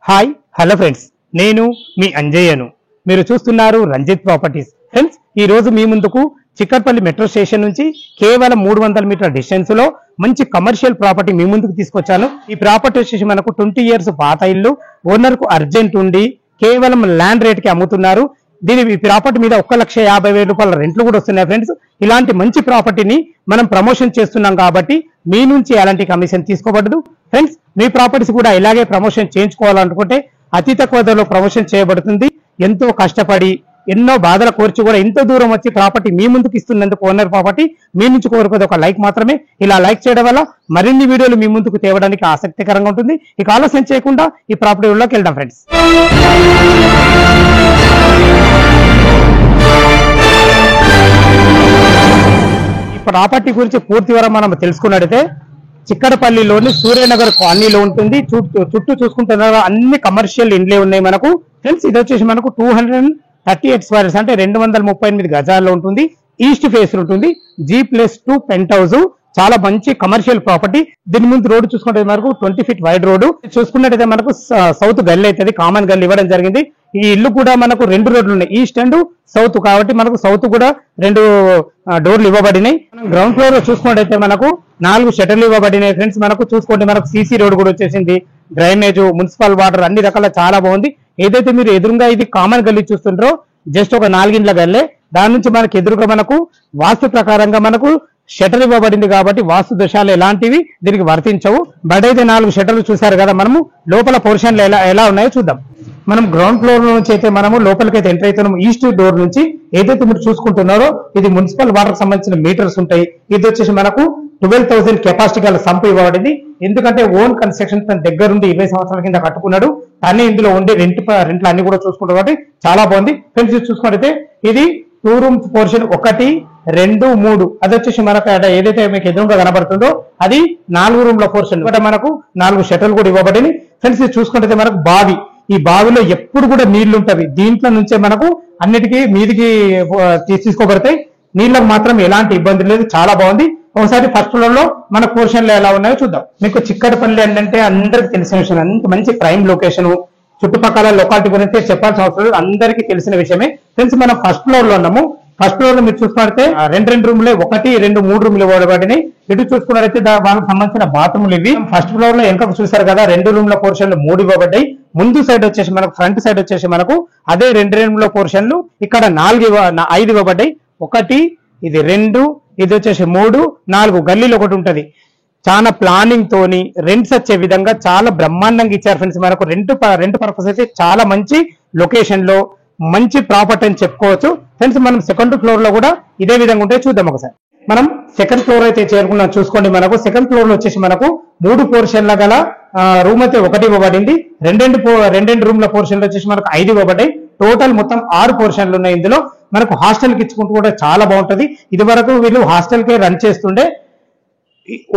Hi hello friends, నేను మీ అంజయ్యను. మీరు చూస్తున్నారు రంజిత్ ప్రాపర్టీస్. ఫ్రెండ్స్, ఈ రోజు మీ ముందుకు చిక్కట్పల్లి మెట్రో స్టేషన్ నుంచి కేవలం 300 మీటర్ల డిస్టెన్స్ లో మంచి కమర్షియల్ ప్రాపర్టీ మీ ముందుకు తీసుకొచ్చాను. ఈ ప్రాపర్టీ వచ్చేసి మనకు 20 ఇయర్స్ పాత ఇల్లు, ఓనర్ కు అర్జెంట్ ఉండి కేవలం ల్యాండ్ రేట్ కి అమ్ముతున్నారు. ఈ ప్రాపర్టీ మీద 1,50,000 రూపాయల రెంట్లు కూడా వస్తున్నాయి. ఫ్రెండ్స్, ఇలాంటి మంచి ప్రాపర్టీని మనం ప్రమోషన్ చేస్తున్నాం కాబట్టి మీ నుంచి ఎలాంటి కమిషన్ తీసుకోబడదు. ఫ్రెండ్స్, మీ ప్రాపర్టీస్ కూడా ఇలాగే ప్రమోషన్ చేయించుకోవాలనుకుంటే అతి తక్కువ ధరలో ప్రమోషన్ చేయబడుతుంది. ఎంతో కష్టపడి ఎన్నో బాధల కోర్చి కూడా ఎంతో దూరం వచ్చి ప్రాపర్టీ మీ ముందుకు ఇస్తున్నందుకు ఓనర్ ప్రాపర్టీ మీ నుంచి కోరుకోదు ఒక లైక్ మాత్రమే. ఇలా లైక్ చేయడం వల్ల మరిన్ని వీడియోలు మీ ముందుకు తేవడానికి ఆసక్తికరంగా ఉంటుంది. ఇక ఆలస్యం చేయకుండా ఈ ప్రాపర్టీలోకి వెళ్దాం. ఫ్రెండ్స్, ఈ ప్రాపర్టీ గురించి పూర్తి వివరం మనం తెలుసుకున్నట్టయితే చిక్కడపల్లిలోని సూర్యనగర్ కాలనీలో ఉంటుంది. చుట్టూ చూసుకుంటున్నారు అన్ని కమర్షియల్ ఇండ్లే ఉన్నాయి మనకు. ఫ్రెండ్స్, ఇది వచ్చేసి మనకు 238 స్క్వేర్స్ అంటే 238 గజాల్లో ఉంటుంది. ఈస్ట్ ఫేస్ ఉంటుంది. G+2 పెంట్ హౌస్, చాలా మంచి కమర్షియల్ ప్రాపర్టీ. దీని ముందు రోడ్డు చూసుకుంటే మనకు 20 ఫీట్ వైడ్ రోడ్డు. చూసుకున్నట్టయితే మనకు సౌత్ గల్లీ అవుతుంది, కామన్ గల్లీ ఇవ్వడం జరిగింది. ఈ ఇల్లు కూడా మనకు 2 రోడ్లు ఉన్నాయి, ఈస్ట్ అండ్ సౌత్. కాబట్టి మనకు సౌత్ కూడా 2 డోర్లు ఇవ్వబడినాయి. గ్రౌండ్ ఫ్లోర్ లో చూసుకున్నట్టయితే మనకు 4 షటర్లు ఇవ్వబడినాయి. ఫ్రెండ్స్, మనకు చూసుకుంటే మనకు సీసీ రోడ్ కూడా వచ్చేసింది. డ్రైనేజ్, మున్సిపల్ వాటర్ అన్ని రకాల చాలా బాగుంది. ఏదైతే మీరు ఎదురుగా ఇది కామన్ గల్లీ చూస్తుంటారో జస్ట్ ఒక 4 ఇండ్ల గల్లే, దాని నుంచి మనకు ఎదురుగా మనకు వాస్తు ప్రకారంగా మనకు షటర్ ఇవ్వబడింది. కాబట్టి వాస్తు దోషాలు ఎలాంటివి దీనికి వర్తించవు. బట్ అయితే 4 షటర్లు చూసారు కదా, మనము లోపల పోర్షన్లు ఎలా ఉన్నాయో చూద్దాం. మనం గ్రౌండ్ ఫ్లోర్ నుంచి అయితే మనము లోపలికి అయితే ఎంటర్ అవుతున్నాము. ఈస్ట్ డోర్ నుంచి ఏదైతే మీరు చూసుకుంటున్నారో ఇది మున్సిపల్ వాటర్ సంబంధించిన మీటర్స్ ఉంటాయి. ఇది వచ్చేసి మనకు 12,000 కెపాసిటీ గల సంప్ ఇవ్వబడింది. ఎందుకంటే ఓన్ కన్స్ట్రక్షన్ తన దగ్గరుండి 20 సంవత్సరాల కింద కట్టుకున్నాడు. తనే ఇందులో ఉండే రెంట్లు అన్ని కూడా చూసుకుంటారు కాబట్టి చాలా బాగుంది. ఫ్రెండ్స్, చూసుకుంటే ఇది 2 రూమ్స్ పోర్షన్ 1, 2, 3. అది వచ్చేసి మనకు ఏదైతే మీకు ఎదురుగా కనబడుతుందో అది 4 రూమ్ల పోర్షన్. మనకు 4 షటర్లు కూడా ఇవ్వబడింది. ఫ్రెండ్స్, ఇది చూసుకుంటే మనకు బావి, ఈ బావిలో ఎప్పుడు కూడా నీళ్లు ఉంటవి. దీంట్లో నుంచే మనకు అన్నిటికీ మీదికి తీసుకోబడతాయి. నీళ్ళకు మాత్రం ఎలాంటి ఇబ్బంది లేదు, చాలా బాగుంది. ఒకసారి ఫస్ట్ ఫ్లోర్ లో మన పోర్షన్లు ఎలా ఉన్నాయో చూద్దాం. మీకు చిక్కడపల్లి అంటే అందరికి తెలిసిన విషయం, అంత మంచి ప్రైమ్ లొకేషన్. చుట్టుపక్కల లొకాలిటీ గురించి చెప్పాల్సిన అవసరం లేదు, అందరికీ తెలిసిన విషయమే. ఫ్రెండ్స్, మనం ఫస్ట్ ఫ్లోర్ లో ఉన్నాము. ఫస్ట్ ఫ్లోర్ లో మీరు చూసుకుంటే 2 రూమ్లే, 1, 2, 3 రూమ్లు ఇవ్వబడినాయి. ఇటు చూసుకున్నట్లయితే వాళ్ళకి సంబంధించిన బాత్రూమ్లు ఇవి. ఫస్ట్ ఫ్లోర్ లో వెనక చూసారు కదా, 2 రూమ్ల పోర్షన్లు 3 ఇవ్వబడ్డాయి. ముందు సైడ్ వచ్చేసి మనకు ఫ్రంట్ సైడ్ వచ్చేసి మనకు అదే 2 రూమ్ల పోర్షన్లు ఇక్కడ 5 ఇవ్వబడ్డాయి. 1, ఇది 2, ఇది వచ్చేసి 3, 4 గల్లీలో ఒకటి ఉంటది. చాలా ప్లానింగ్ తోని రెంట్స్ వచ్చే విధంగా చాలా బ్రహ్మాండంగా ఇచ్చారు. ఫ్రెండ్స్, మనకు రెంట్ పర్పస్ అయితే చాలా మంచి లొకేషన్ లో మంచి ప్రాపర్టీ అని చెప్పుకోవచ్చు. ఫ్రెండ్స్, మనం సెకండ్ ఫ్లోర్ లో కూడా ఇదే విధంగా ఉంటే చూద్దాం ఒకసారి. మనం సెకండ్ ఫ్లోర్ అయితే చేరుకున్నాం. చూసుకోండి, మనకు సెకండ్ ఫ్లోర్ లో వచ్చేసి మనకు 3 పోర్షన్ల గల రూమ్ అయితే 1 ఇవ్వబడింది. 2 రూమ్ల పోర్షన్లు వచ్చేసి మనకు 5 ఇవ్వబడ్డాయి. టోటల్ మొత్తం 6 పోర్షన్లు ఉన్నాయి. ఇందులో మనకు హాస్టల్ కి ఇచ్చుకుంటూ కూడా చాలా బాగుంటది. ఇది వరకు వీళ్ళు హాస్టల్ కే రన్ చేస్తుండే,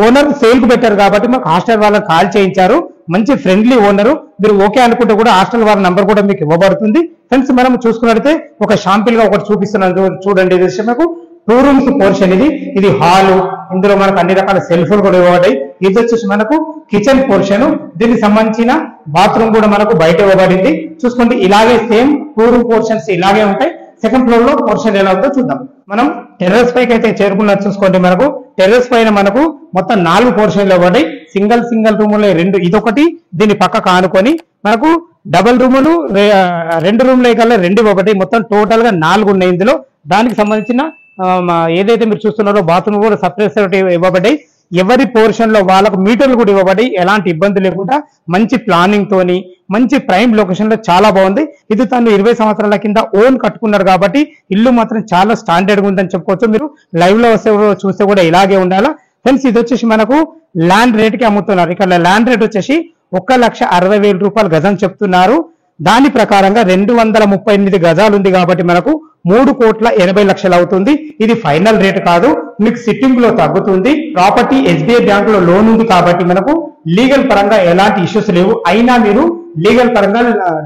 ఓనర్ సేల్ కు పెట్టారు కాబట్టి మాకు హాస్టల్ వాళ్ళకి కాల్ చేయించారు. మంచి ఫ్రెండ్లీ ఓనరు. మీరు ఓకే అనుకుంటే కూడా హాస్టల్ వాళ్ళ నంబర్ కూడా మీకు ఇవ్వబడుతుంది. ఫ్రెండ్స్, మనం చూసుకున్నట్లయితే ఒక షాంపిల్ గా ఒకటి చూపిస్తున్నాను చూడండి. ఇది వచ్చి మనకు 2 రూమ్స్ పోర్షన్. ఇది హాలు. ఇందులో మనకు అన్ని రకాల సెల్ఫ్లు కూడా ఇవ్వబడ్డాయి. ఇది వచ్చేసి మనకు కిచెన్ పోర్షన్. దీనికి సంబంధించిన బాత్రూమ్ కూడా మనకు బయట ఇవ్వబడింది. చూసుకోండి, ఇలాగే సేమ్ 2 రూమ్ పోర్షన్స్ ఇలాగే ఉంటాయి. సెకండ్ ఫ్లోర్ లో పోర్షన్ ఎలా ఉందో చూద్దాం. మనం టెర్రస్ పైకి అయితే చేరుకున్నది. చూసుకోండి, మనకు టెర్రస్ పైన మనకు మొత్తం 4 పోర్షన్లు ఇవ్వబడ్డాయి. సింగిల్ రూములు 2, ఇదొకటి, దీని పక్కకు ఆనుకొని మనకు డబుల్ రూములు 2 రూమ్ల కల్లా 2 ఇవ్వబడ్డాయి. మొత్తం టోటల్ గా 4 ఉన్నాయి ఇందులో. దానికి సంబంధించిన ఏదైతే మీరు చూస్తున్నారో బాత్రూమ్ కూడా సపరేట్ ఇవ్వబడ్డాయి. ఎవరి పోర్షన్ లో వాళ్ళకు మీటర్లు కూడా ఇవ్వబడి ఎలాంటి ఇబ్బంది లేకుండా మంచి ప్లానింగ్ తోని మంచి ప్రైమ్ లొకేషన్ లో చాలా బాగుంది. ఇది తను 20 సంవత్సరాల కింద ఓన్ కట్టుకున్నారు కాబట్టి ఇల్లు మాత్రం చాలా స్టాండర్డ్ గా ఉందని చెప్పుకోవచ్చు. మీరు లైవ్ లో చూస్తే కూడా ఇలాగే ఉండాలా. ఫ్రెండ్స్, ఇది వచ్చేసి మనకు ల్యాండ్ రేట్ కి అమ్ముతున్నారు. ఇక్కడ ల్యాండ్ రేట్ వచ్చేసి 1,60,000 రూపాయలు గజం చెప్తున్నారు. దాని ప్రకారంగా 238 గజాలు ఉంది కాబట్టి మనకు 3,80,00,000 అవుతుంది. ఇది ఫైనల్ రేట్ కాదు, మీకు సిట్టింగ్ లో తగ్గుతుంది. ప్రాపర్టీ SBI బ్యాంక్ లో లోన్ ఉంది కాబట్టి మనకు లీగల్ పరంగా ఎలాంటి ఇష్యూస్ లేవు. అయినా మీరు లీగల్ పరంగా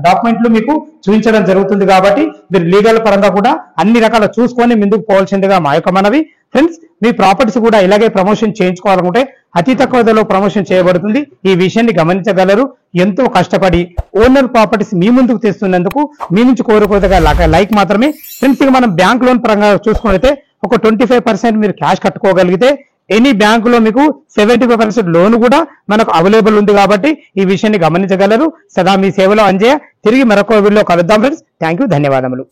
డాక్యుమెంట్లు మీకు చూపించడం జరుగుతుంది కాబట్టి మీరు లీగల్ పరంగా కూడా అన్ని రకాల చూసుకొని ముందుకు పోవాల్సిందిగా మా యొక్క మనవి. ఫ్రెండ్స్, మీ ప్రాపర్టీస్ కూడా ఇలాగే ప్రమోషన్ చేయించుకోవాలనుకుంటే అతి తక్కువ ధరలో ప్రమోషన్ చేయబడుతుంది. ఈ విషయాన్ని గమనించగలరు. ఎంతో కష్టపడి ఓనర్ ప్రాపర్టీస్ మీ ముందుకు తెస్తున్నందుకు మీ నుంచి కోరుకోదగా లైక్ మాత్రమే. ఫ్రెండ్స్, ఇక మనం బ్యాంక్ లోన్ పరంగా చూసుకుంటే ఒక 25% మీరు క్యాష్ కట్టుకోగలిగితే ఎనీ బ్యాంకులో మీకు 75% లోన్ కూడా మనకు అవైలబుల్ ఉంది. కాబట్టి ఈ విషయాన్ని గమనించగలరు. సదా మీ సేవలో అంజయ్య. తిరిగి మరొక వీడియోలో కలుద్దాం ఫ్రెండ్స్. థ్యాంక్ యూ, ధన్యవాదములు.